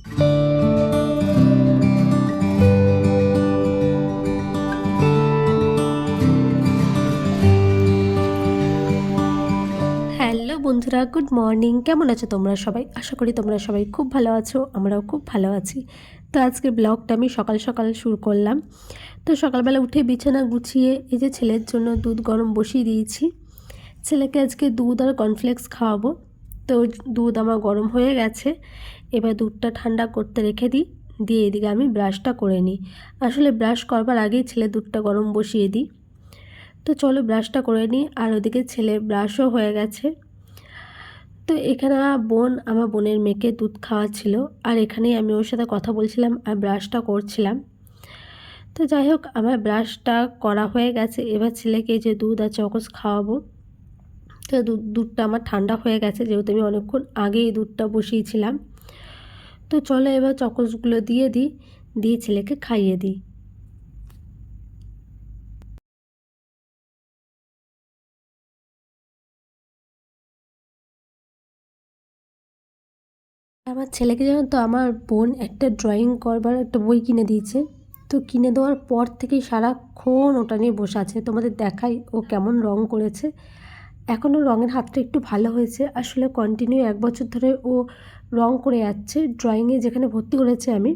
Hello বন্ধুরা, good morning. কেমন আছো তোমরা সবাই? আশা করি তোমরা সবাই খুব ভালো আছো, আমরাও খুব ভালো আছি। তো আজকে ব্লগটা আমি সকাল সকাল শুরু করলাম। তো সকালবেলা উঠে বিছানা গুছিয়ে এই যে ছেলের জন্য দুধ গরম বসিয়ে দিয়েছি। ছেলেকে আজকে দুধ আর কর্নফ্লেক্স খাওয়াবো। তো দুধ আমার গরম হয়ে গেছে, এবার দুধটা ঠান্ডা করতে রেখে দিই, দিয়ে এদিকে আমি ব্রাশটা করে নিই। আসলে ব্রাশ করবার আগেই ছেলে দুধটা গরম বসিয়ে দিই। তো চলো ব্রাশটা করে নিই, আর ওদিকে ছেলে ব্রাশও হয়ে গেছে। তো এখানে আমার বোনের মেয়েকে দুধ খাওয়াচ্ছিল, আর এখানেই আমি ওর সাথে কথা বলছিলাম আর ব্রাশটা করছিলাম। তো যাই হোক, আমার ব্রাশটা করা হয়ে গেছে। এবার ছেলেকে যে দুধ আর চকোস খাওয়াবো। তো দুধটা আমার ঠান্ডা হয়ে গেছে, যেহেতু আমি অনেকক্ষণ আগেই দুধটা বসিয়েছিলাম। তো চলো এবার চকোসগুলো দিয়ে দিই, দিয়ে ছেলেকে খাইয়ে দিই। আমার ছেলেকে জানো তো, আমার বোন একটা ড্রয়িং করবার একটা বই কিনে দিয়েছে। তো কিনে দেওয়ার পর থেকেই সারাক্ষণ ওটা নিয়ে বসে আছে। তোমাদের দেখাই ও কেমন রং করেছে। এখনও রঙের হাতটা একটু ভালো হয়েছে। আসলে কন্টিনিউ 1 বছর ধরে ও রং করে যাচ্ছে ড্রয়িংয়ে, যেখানে ভর্তি করেছে আমি।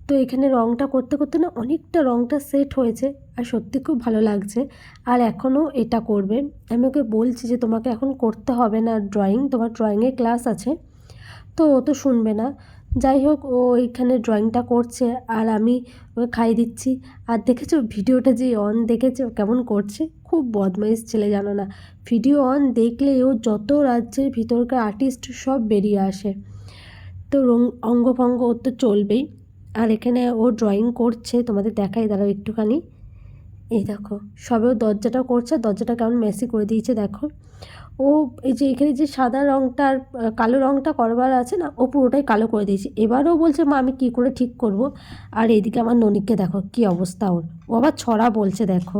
তো এখানে রংটা করতে করতে না অনেকটা রংটা সেট হয়েছে, আর সত্যি খুব ভালো লাগছে। আর এখনও এটা করবে। আমি ওকে বলছি যে তোমাকে এখন করতে হবে না ড্রয়িং, তোমার ড্রয়িংয়ের ক্লাস আছে। তো ও তো শুনবে না। যাই হোক, ও এখানে ড্রয়িংটা করছে আর আমি ওকে খাইয়ে দিচ্ছি। আর দেখেছো ভিডিওটা যে অন দেখেছো কেমন করছে? খুব বদমাইশ ছেলে, জানো না। ভিডিও অন দেখলে ও যত রাজ্যের ভিতরকার আর্টিস্ট সব বেরিয়ে আসে। তো অঙ্গভঙ্গ ওর তো চলবেই। আর এখানে ও ড্রয়িং করছে, তোমাদের দেখাই, দাঁড়াও একটুখানি। এই দেখো, সবেও দরজাটা করছে, দরজাটা কেমন মেসি করে দিয়েছে দেখো। ও এই যে এখানে যে সাদা রঙটা আর কালো রঙটা করবার আছে না, ও পুরোটাই কালো করে দিয়েছে। এবারও বলছে মা আমি কী করে ঠিক করব। আর এদিকে আমার ননিককে দেখো কী অবস্থা ওর, ও আবার ছড়া বলছে দেখো।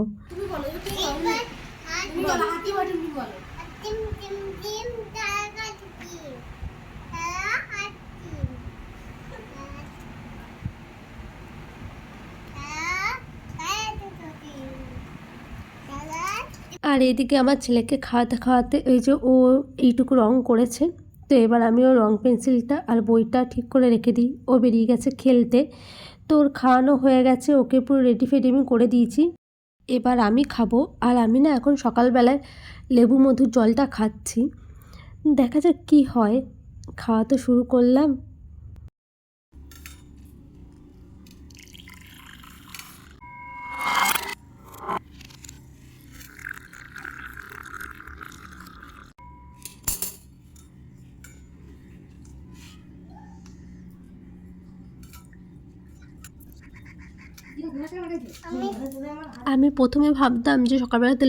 আর এদিকে আমার ছেলেকে খাওয়াতে খাওয়াতে এই যে ও এইটুকু রং করেছে। তো এবার আমি ওর রং পেন্সিলটা আর বইটা ঠিক করে রেখে দিই। ও বেরিয়ে গেছে খেলতে। তো ওর খাওয়ানো হয়ে গেছে, ওকে পুরো রেডি ফেডি আমি করে দিয়েছি। এবার আমি খাবো। আর আমি না এখন সকালবেলায় লেবু মধুর জলটা খাচ্ছি, দেখা যাক কী হয়। খাওয়া তো শুরু করলাম। আমি প্রথমে ভাবতাম যে সকালবেলাতে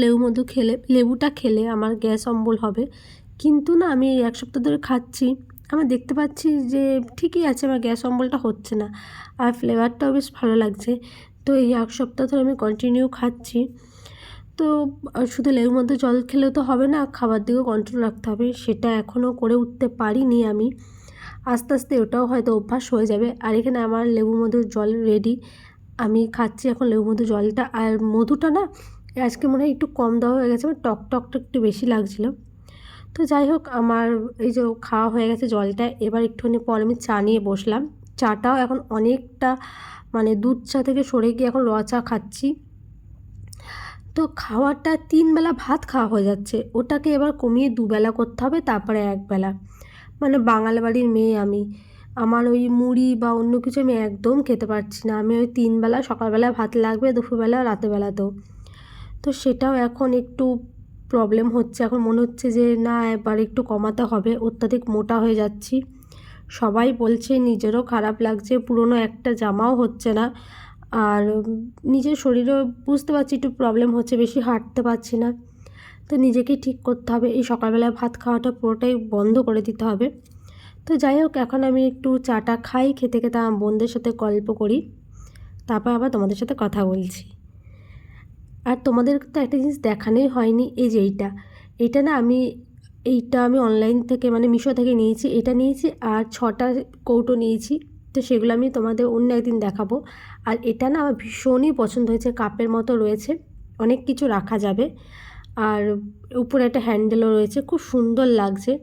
লেবুটা খেলে আমার গ্যাস অম্বল হবে, কিন্তু না, আমি 1 সপ্তাহ ধরে খাচ্ছি, আমার দেখতে পাচ্ছি যে ঠিকই আছে, আমার গ্যাস অম্বলটা হচ্ছে না। আর ফ্লেভারটাও বেশ ভালো লাগছে। তো এই 1 সপ্তাহ ধরে আমি কন্টিনিউ খাচ্ছি। তো শুধু লেবুর মধ্যে জল খেলেও তো হবে না, খাবার দিকেও কন্ট্রোল রাখতে হবে। সেটা এখনও করে উঠতে পারিনি আমি। আস্তে আস্তে ওটাও হয়তো অভ্যাস হয়ে যাবে। আর এখানে আমার লেবু মধুর জল রেডি, আমি খাচ্ছি এখন লেবু মধু জলটা। আর মধুটা না আজকে মনে হয় একটু কম দেওয়া হয়ে গেছে, আমার টকটা একটু বেশি লাগছিলো। তো যাই হোক, আমার এই যে খাওয়া হয়ে গেছে জলটা, এবার একটুখানি পর আমি চা নিয়ে বসলাম। চাটাও এখন অনেকটা মানে দুধ চা থেকে সরে গিয়ে এখন র চা খাচ্ছি। তো খাওয়াটা 3 বেলা ভাত খাওয়া হয়ে যাচ্ছে, ওটাকে এবার কমিয়ে 2 বেলা করতে হবে, তারপরে 1 বেলা। মানে বাঙাল বাড়ির মেয়ে আমি, আমার ওই মুড়ি বা অন্য কিছু আমি একদম খেতে পারছি না। আমি ওই 3 বেলা, সকালবেলা ভাত লাগবে, দুপুরবেলা, রাতেরবেলাতেও। তো সেটাও এখন একটু প্রবলেম হচ্ছে। এখন মনে হচ্ছে যে না, এবার একটু কমাতে হবে, অত্যাধিক মোটা হয়ে যাচ্ছি। সবাই বলছে, নিজেরও খারাপ লাগছে, পুরনো একটা জামাও হচ্ছে না। আর নিজের শরীরেও বুঝতে পারছি একটু প্রবলেম হচ্ছে, বেশি হাঁটতে পারছি না। তো নিজেকেই ঠিক করতে হবে, এই সকালবেলায় ভাত খাওয়াটা পুরোটাই বন্ধ করে দিতে হবে। তো যাই হোক, এখন আমি একটু চাটা খাই, খেতে খেতে আমার বোনদের সাথে গল্প করি, তারপর আবার তোমাদের সাথে কথা বলছি। আর তোমাদের তো একটা জিনিস দেখানোই হয়নি, এই যে এইটা না এইটা আমি অনলাইন থেকে মানে মিশো থেকে নিয়েছি। এটা নিয়েছি আর 6টা কৌটো নিয়েছি। তো সেগুলো আমি তোমাদের অন্য একদিন দেখাবো। আর এটা না আমার ভীষণই পছন্দ হয়েছে, কাপের মতো রয়েছে, অনেক কিছু রাখা যাবে, আর উপরে একটা হ্যান্ডেলও রয়েছে, খুব সুন্দর লাগছে।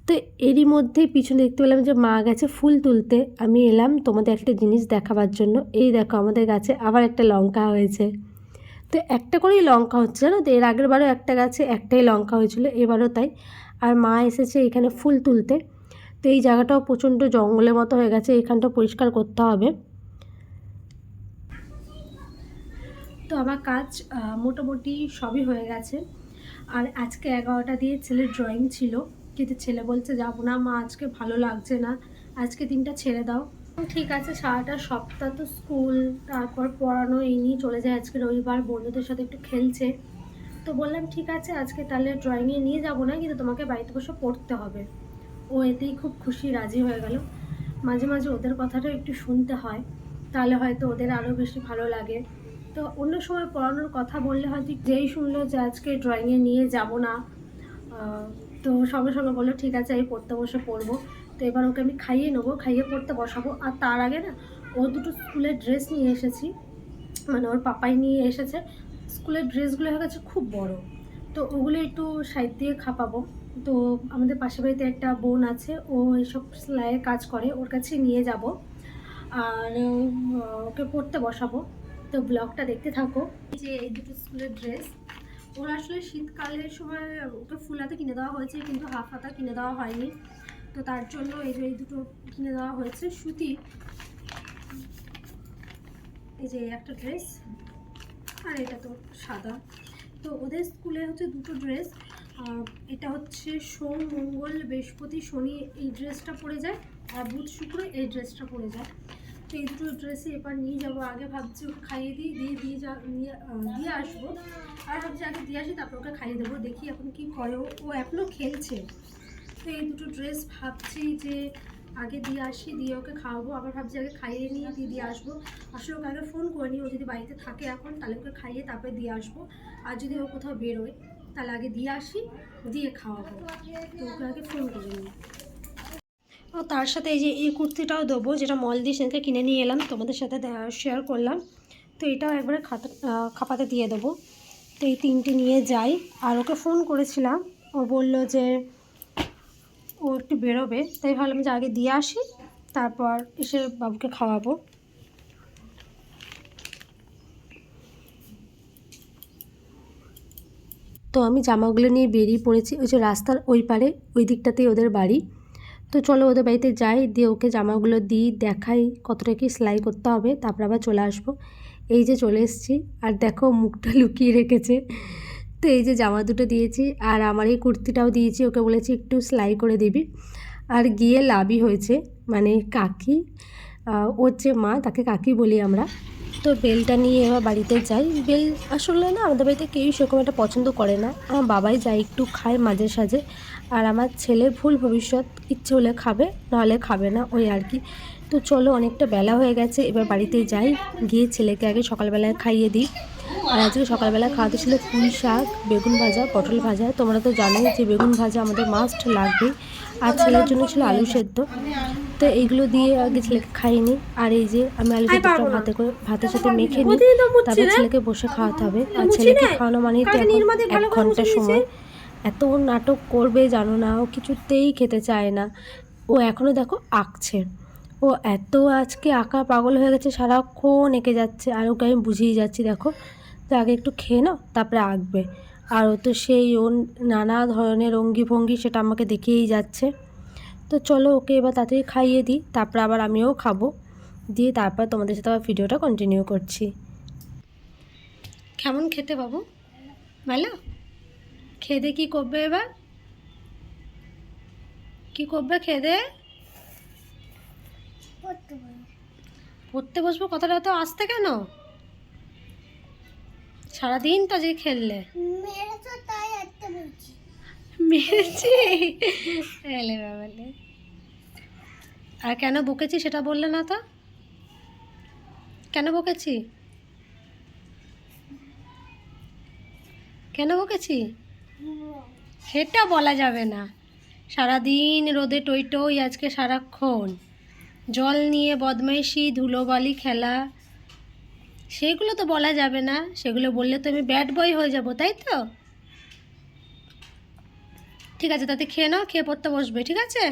তো এরই মধ্যে পিছনে দেখতে পেলাম যে মা গেছে ফুল তুলতে, আমি এলাম তোমাদের একটা জিনিস দেখাবার জন্য। এই দেখো আমাদের গাছে আবার একটা লঙ্কা হয়েছে। তো একটা করেই লঙ্কা হচ্ছে, জানো তো, এর আগের বারও একটা গাছে একটাই লঙ্কা হয়েছিল, এবারও তাই। আর মা এসেছে এখানে ফুল তুলতে। তো এই জায়গাটাও প্রচণ্ড জঙ্গলের মতো হয়ে গেছে, এখানটা পরিষ্কার করতে হবে। তো আমার কাজ মোটামুটি সবই হয়ে গেছে। আর আজকে 11টা দিয়ে ছেলের ড্রয়িং ছিল, কিন্তু ছেলে বলছে যাবো না মা, আজকে ভালো লাগছে না, আজকে দিনটা ছেড়ে দাও। ঠিক আছে, সারাটা সপ্তাহ তো স্কুল, তারপর পড়ানো, এই নিয়ে চলে যায়। আজকে রবিবার, বন্ধুদের সাথে একটু খেলছে। তো বললাম ঠিক আছে আজকে তাহলে ড্রয়িংয়ে নিয়ে যাবো না, কিন্তু তোমাকে বাড়িতে বসে পড়তে হবে। ও এতেই খুব খুশি, রাজি হয়ে গেল। মাঝে মাঝে ওদের কথাটা একটু শুনতে হয়, তাহলে হয়তো ওদের আরও বেশি ভালো লাগে। তো অন্য সময় পড়ানোর কথা বললে হয়তো যেই শুনলো যে আজকে ড্রয়িংয়ে নিয়ে যাব না, তো সঙ্গে সঙ্গে বললো ঠিক আছে আমি পড়তে বসে পড়বো। তো এবার ওকে আমি খাইয়ে নেবো, খাইয়ে পড়তে বসাবো। আর তার আগে না ও দুটো স্কুলের ড্রেস নিয়ে এসেছি, মানে ওর পাপাই নিয়ে এসেছে। স্কুলের ড্রেসগুলো হয়ে গেছে খুব বড়, তো ওগুলো একটু সাইড দিয়ে খাপাবো। তো আমাদের পাশের বাড়িতে একটা বোন আছে, ও এইসব সেলাইয়ের কাজ করে, ওর কাছে নিয়ে যাব আর ওকে পড়তে বসাবো। তো ব্লগটা দেখতে থাকো। যে এই দুটো স্কুলের ড্রেস, ওর আসলে শীতকালের সময় ওকে ফুল হাতা কিনে দেওয়া হয়েছে, কিন্তু হাফ হাতা কিনে দেওয়া হয়নি। তো তার জন্য এই যে এই দুটো কিনে দেওয়া হয়েছে সুতি। এই যে একটা ড্রেস, আর এটা তো সাদা। তো ওদের স্কুলে হচ্ছে দুটো ড্রেস, এটা হচ্ছে সোম, মঙ্গল, বৃহস্পতি, শনি এই ড্রেসটা পরে যায়, আর বুধ, শুক্র এই ড্রেসটা পরে যায়। তো এই দুটো ড্রেসে এবার নিয়ে যাবো। আগে ভাবছি ওকে খাইয়ে দিই, দিয়ে আসবো। আর ভাবছি আগে দিয়ে আসি তারপর ওকে খাইয়ে দেবো, দেখি এখন কি করে। ও এখনও খেলছে। তো এই দুটো ড্রেস ভাবছি যে আগে দিয়ে আসি, দিয়ে ওকে খাওয়াবো। আবার ভাবছি আগে খাইয়ে নিয়ে দিয়ে আসবো। আসলে ওকে আগে ফোন করে নিই, ও যদি বাড়িতে থাকে এখন তাহলে ওকে খাইয়ে তারপরে দিয়ে আসবো। আর যদি ও কোথাও বেরোয় তাহলে আগে দিয়ে আসি, দিয়ে খাওয়াবো। তো ওকে আগে ফোন করে নিই। ও তার সাথে এই যে এই কুর্তিটাও দেবো, যেটা মল দিয়ে সেদিনকে কিনে নিয়ে এলাম, তোমাদের সাথে শেয়ার করলাম। তো এটাও একবারে খাপাতে দিয়ে দেবো। তো এই তিনটে নিয়ে যাই। আর ওকে ফোন করেছিলাম, ও বলল যে ও একটু বেরোবে, তাই ভাবলাম যে আগে দিয়ে আসি তারপর এসে বাবুকে খাওয়াবো। তো আমি জামাগুলো নিয়ে বেরিয়ে পড়েছি, ওই যে রাস্তার ওই পারে ওই দিকটাতেই ওদের বাড়ি। তো চলো ওদের বাড়িতে যাই, দিয়ে ওকে জামাগুলো দিই, দেখাই কতটা কি সেলাই করতে হবে, তারপর আবার চলে আসবো। এই যে চলে এসেছি, আর দেখো মুখটা লুকিয়ে রেখেছে। তো এই যে জামা দুটো দিয়েছি, আর আমার এই কুর্তিটাও দিয়েছি, ওকে বলেছি একটু সেলাই করে দিবি। আর গিয়ে লাভই হয়েছে, মানে কাকি, ওর যে মা তাকে কাকি বলি আমরা। তো বেলটা নিয়ে এবার বাড়িতে যাই। বেল আসলে না আমাদের বাড়িতে কেউই সেরকম একটা পছন্দ করে না, আমার বাবাই যাই একটু খায় মাঝে সাঝে। আর আমার ছেলে ভুল ভবিষ্যৎ ইচ্ছে হলে খাবে, নাহলে খাবে না, ওই আর কি। তো চলো অনেকটা বেলা হয়ে গেছে, এবার বাড়িতে যাই, গিয়ে ছেলেকে আগে সকালবেলায় খাইয়ে দিই। আর আজকে সকালবেলা খাওয়াতে ছিল পুঁই শাক, বেগুন ভাজা, পটল ভাজা। তোমরা তো জানোই যে বেগুন ভাজা আমাদের মাস্ট লাগবে। আর ছেলের জন্য ছিল আলু সেদ্ধ। তো এইগুলো দিয়ে আগে ছেলেকে খাইয়ে নিই। আর এই যে আমি আলু সেদ্ধটা ভাতের সাথে মেখে নিই, তারপর ছেলেকে বসে খাওয়াতে হবে। আর ছেলেকে খাওয়ানো মানেই তো এখন 1 ঘন্টা সময়। এত নাটক করবে জানো না, ও কিছুতেই খেতে চায় না। ও এখনও দেখো আঁকছে, ও এত আজকে আঁকা পাগল হয়ে গেছে, সারাক্ষণ এঁকে যাচ্ছে। আর ওকে আমি বুঝিয়ে যাচ্ছি দেখো তো আগে একটু খেয়ে নাও তারপরে আঁকবে। আর ও তো সেই ওর নানা ধরনের অঙ্গি ভঙ্গি সেটা আমাকে দেখিয়েই যাচ্ছে। তো চলো ওকে এবার তাড়াতাড়ি খাইয়ে দিই, তারপর আবার আমিও খাবো, দিয়ে তারপর তোমাদের সাথে আবার ভিডিওটা কন্টিনিউ করছি। কেমন খেতে বাবু, ভালো? খেদে কি করবে এবার, কি করবে খেদে? পড়তে বসবো, কথাটা তো আসতে কেন? সারাদিন তো যে খেললে, মেরেছি এলে বাবালে। আর কেন বকেছি সেটা বললে না তো, কেন বকেছি, কেন বকেছি সেটা বলা যাবে না। সারাদিন রোদে টই টই আজকে সারাক্ষণ, জল নিয়ে বদমাইশি, ধুলোবালি খেলা, সেগুলো তো বলা যাবে না। সেগুলো বললে তো আমি ব্যাড বয় হয়ে যাব, তাই তো? ঠিক আছে, তাতে খেয়ে নাও, খেয়ে পড়তে বসবে, ঠিক আছে?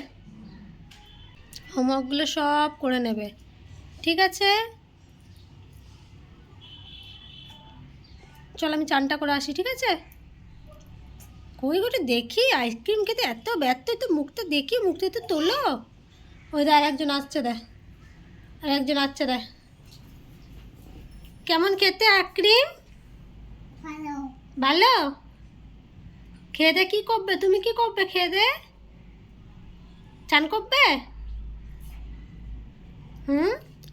হোমওয়ার্কগুলো সব করে নেবে, ঠিক আছে? চল আমি চানটা করে আসি, ঠিক আছে? কই গোটে দেখি, আইসক্রিম খেতে এত ব্যর্থ, তো মুখটা দেখি, মুখটা তো তোলো। ওই দে আর একজন আসছে, দে আর একজন আসছে, দে। কেমন খেতে আইসক্রিম? ভালো। খেয়ে দে, কী করবে তুমি, কি করবে খেয়ে দে? চান করবে?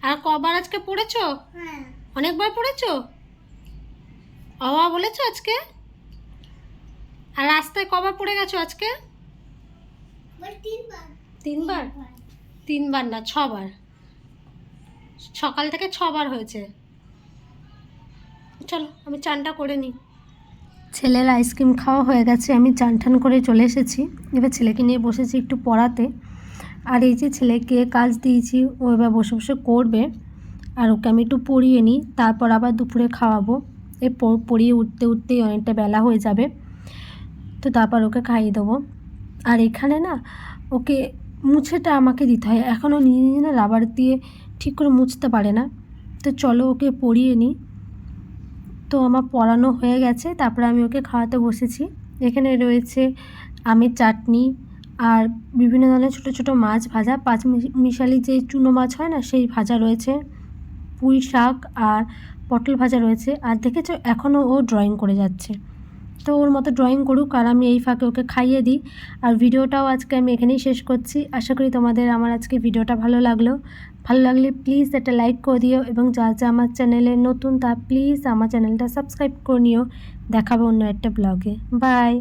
আর কবার আজকে পড়েছো? অনেকবার পড়েছো? অবা বলেছো আজকে? আর রাস্তায় কবার পড়ে গেছো আজকে? 3বার? 3বার না, 6বার। সকাল থেকে 6বার হয়েছে। চলো আমি চানটা করে নিই। ছেলের আইসক্রিম খাওয়া হয়ে গেছে, আমি চান টান করে চলে এসেছি। এবার ছেলেকে নিয়ে বসেছি একটু পড়াতে। আর এই যে ছেলেকে কাজ দিয়েছি, ও এবার বসে বসে করবে। আর ওকে আমি একটু পড়িয়ে নিই, তারপর আবার দুপুরে খাওয়াবো। এই পড়িয়ে উঠতেই অনেকটা বেলা হয়ে যাবে, তো তারপর ওকে খাইয়ে দেবো। আর এখানে না ওকে মুছেটা আমাকে দিতে হয়, এখনও নিজে নিজে না রাবার দিয়ে ঠিক করে মুছতে পারে না। তো চলো ওকে পড়িয়ে নিই। তো আমার পড়ানো হয়ে গেছে, তারপরে আমি ওকে খাওয়াতে বসেছি। এখানে রয়েছে আমের চাটনি আর বিভিন্ন ধরনের ছোটো ছোটো মাছ ভাজা, মিশালি যে চুনো মাছ হয় না, সেই ভাজা রয়েছে, পুঁই শাক আর পটল ভাজা রয়েছে। আর দেখেছো এখনও ও ড্রয়িং করে যাচ্ছে। তো ওর মতো ড্রয়িং করুক, আর আমি এই ফাঁকে ওকে খাইয়ে দিই। আর ভিডিওটাও আজকে আমি এখানেই শেষ করছি। আশা করি তোমাদের আমার আজকে ভিডিওটা ভালো লাগলে প্লিজ একটা লাইক করে দিও, এবং যা আমার চ্যানেলে নতুন তা প্লিজ আমার চ্যানেলটা সাবস্ক্রাইব করে নিও। দেখাবো অন্য একটা ব্লগে। বাই।